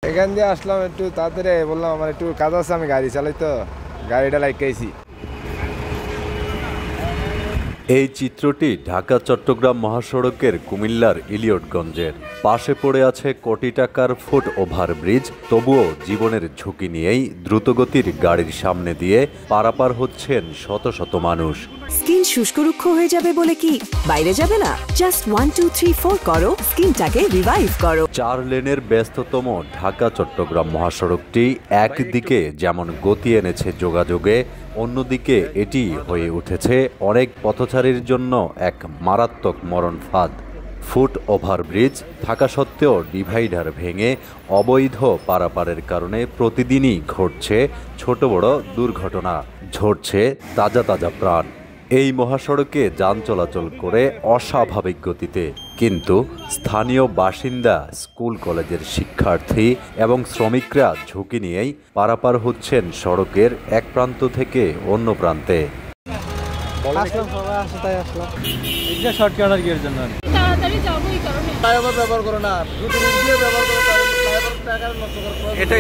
এখান দিয়ে আসলাম একটু তাড়াতাড়ি, বললাম আমার একটু কাজ আছে, আমি গাড়ি চালাই তো গাড়িটা লাগাইছি। এই চিত্রটি ঢাকা চট্টগ্রাম মহাসড়কের কুমিল্লার ইলিয়টগঞ্জের। পাশে পড়ে আছে কোটি টাকার ফুট ওভারব্রিজ, তবুও জীবনের ঝুঁকি নিয়েই দ্রুতগতির গাড়ির সামনে দিয়ে পারাপার হচ্ছেন শত শত মানুষ। স্কিন শুষ্করুক্ষ হয়ে যাবে বলে কি বাইরে যাবে না? জাস্ট 1 2 3 4 করো, স্কিনটাকে রিভাইভ করো। 4 লেনের ব্যস্ততম ঢাকা চট্টগ্রাম মহাসড়কটি একদিকে যেমন গতি এনেছে যোগাযোগে, অন্যদিকে এটি হয়ে উঠেছে অনেক পথচারীর জন্য এক মারাত্মক মরণ ফাঁদ। ফুট ওভারব্রিজ থাকা সত্ত্বেও ডিভাইডার ভেঙে অবৈধ পারাপারের কারণে প্রতিদিনই ঘটছে ছোট বড় দুর্ঘটনা, ঝরছে তাজা তাজা প্রাণ। এই মহাসড়কে যান চলাচল করে অস্বাভাবিক গতিতে, কিন্তু স্থানীয় বাসিন্দা, স্কুল কলেজের শিক্ষার্থী এবং শ্রমিকরা ঝুঁকি নিয়েই পারাপার হচ্ছেন সড়কের এক প্রান্ত থেকে অন্য প্রান্তে।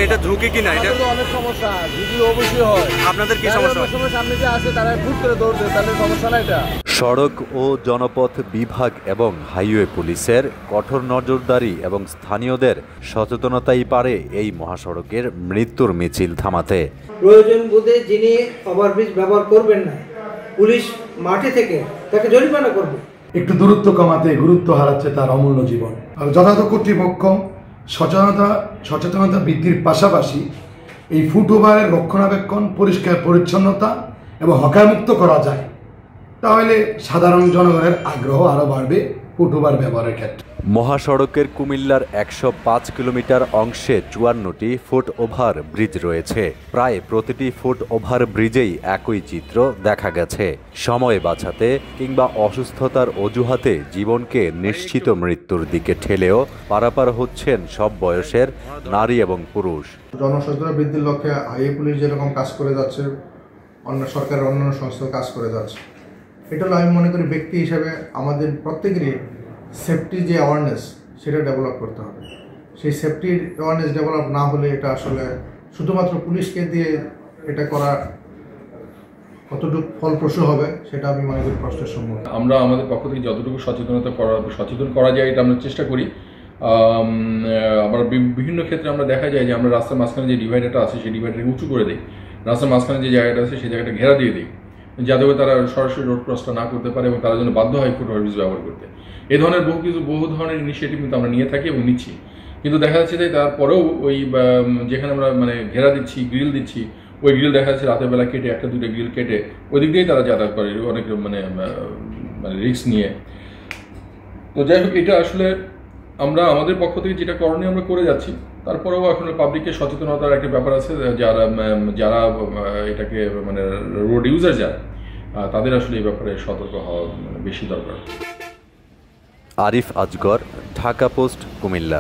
এটা ঝুঁকি কিনা, এটা অনেক সমস্যা। যদি অবশ্যই হয় আপনাদের কি সমস্যা? সামনে যে আসে তারা ফুট করে দৌড়বে, তাহলে সমস্যা না। এটা সড়ক ও জনপথ বিভাগ এবং হাইওয়ে পুলিশের কঠোর নজরদারি এবং স্থানীয়দের সচেতনতাই পারে এই মহাসড়কের মৃত্যুর মিছিল থামাতে। প্রয়োজন বোধে যিনি ওভারব্রিজ ব্যবহার করবেন না, পুলিশ মাঠে থেকে তাকে জরিমানা করবে। একটু দূরত্ব কমাতে গুরুত্ব হারাচ্ছে তার অমূল্য জীবন। আর যথাযথ কর্তৃপক্ষ সচেতনতা বৃদ্ধির পাশাপাশি এই ফুট ওভারের রক্ষণাবেক্ষণ, পরিষ্কার পরিচ্ছন্নতা এবং হকারমুক্ত করা যায়, তাহলে সাধারণ জনগণের আগ্রহ আরও বাড়বে ফুট ওভার ব্যবহারের ক্ষেত্রে। মহাসড়কের কুমিল্লার 105 কিলোমিটার অংশে 54টি ফুট ওভার ব্রিজ রয়েছে। প্রায় প্রতিটি ফুট ওভার ব্রিজেই একই চিত্র দেখা গেছে। সময় বাঁচাতে কিংবা অসুস্থতার অজুহাতে জীবনকে নিশ্চিত মৃত্যুর দিকে ঠেলেও পারাপার হচ্ছেন সব বয়সের নারী এবং পুরুষ। জনসচেতনতা বৃদ্ধির লক্ষ্যে হাইওয়ে পুলিশ যেরকম কাজ করে যাচ্ছে, অন্য সরকারের অন্যান্য সংস্থা কাজ করে যাচ্ছে। এটা হলো আমি মনে করি ব্যক্তি হিসেবে আমাদের প্রত্যেকেরই সেফটি যে অ্যাওয়ারনেস, সেটা ডেভেলপ করতে হবে। সেই সেফটির অ্যাওয়ারনেস ডেভেলপ না হলে এটা আসলে শুধুমাত্র পুলিশকে দিয়ে এটা করা কতটুকু ফলপ্রসূ হবে সেটা আমি মনে করি কষ্টের সম্মুখীন। আমরা আমাদের পক্ষ থেকে যতটুকু সচেতন করা যায় এটা আমরা চেষ্টা করি। আবার বিভিন্ন ক্ষেত্রে আমরা দেখা যায় যে আমরা রাস্তার মাঝখানে যে ডিভাইডারটা আছে সেই ডিভাইডারকে উঁচু করে দিই, রাস্তার মাঝখানে যে জায়গাটা আছে সেই জায়গাটা ঘেরা দিয়ে দিই, যাতে তারা সরাসরি রোড ক্রসটা না করতে পারে এবং তারা যেন বাধ্য হয় ফুট ওভারব্রিজ ব্যবহার করতে। এই ধরনের বহু ধরনের ইনিশিয়েটিভ কিন্তু আমরা নিয়ে থাকি এবং নিচ্ছি, কিন্তু দেখা যাচ্ছে যে তারপরেও ওই যেখানে আমরা ঘেরা দিচ্ছি, গ্রিল দিচ্ছি, ওই গ্রিল দেখা যাচ্ছে রাতের বেলা কেটে, একটা দুটো গ্রিল কেটে ওই দিক দিয়েই তারা যাতায়াত করে অনেক রিস্ক নিয়ে। তো যাই হোক, এটা আসলে আমরা আমাদের পক্ষ থেকে যেটা করণীয় আমরা করে যাচ্ছি। তারপরেও এখন পাবলিকের সচেতনতার একটা ব্যাপার আছে, যারা এটাকে রোড ইউজার যারা, তাদের আসলে এই ব্যাপারে সতর্ক হওয়া বেশি দরকার। আরিফ আজগর, ঢাকা পোস্ট, কুমিল্লা।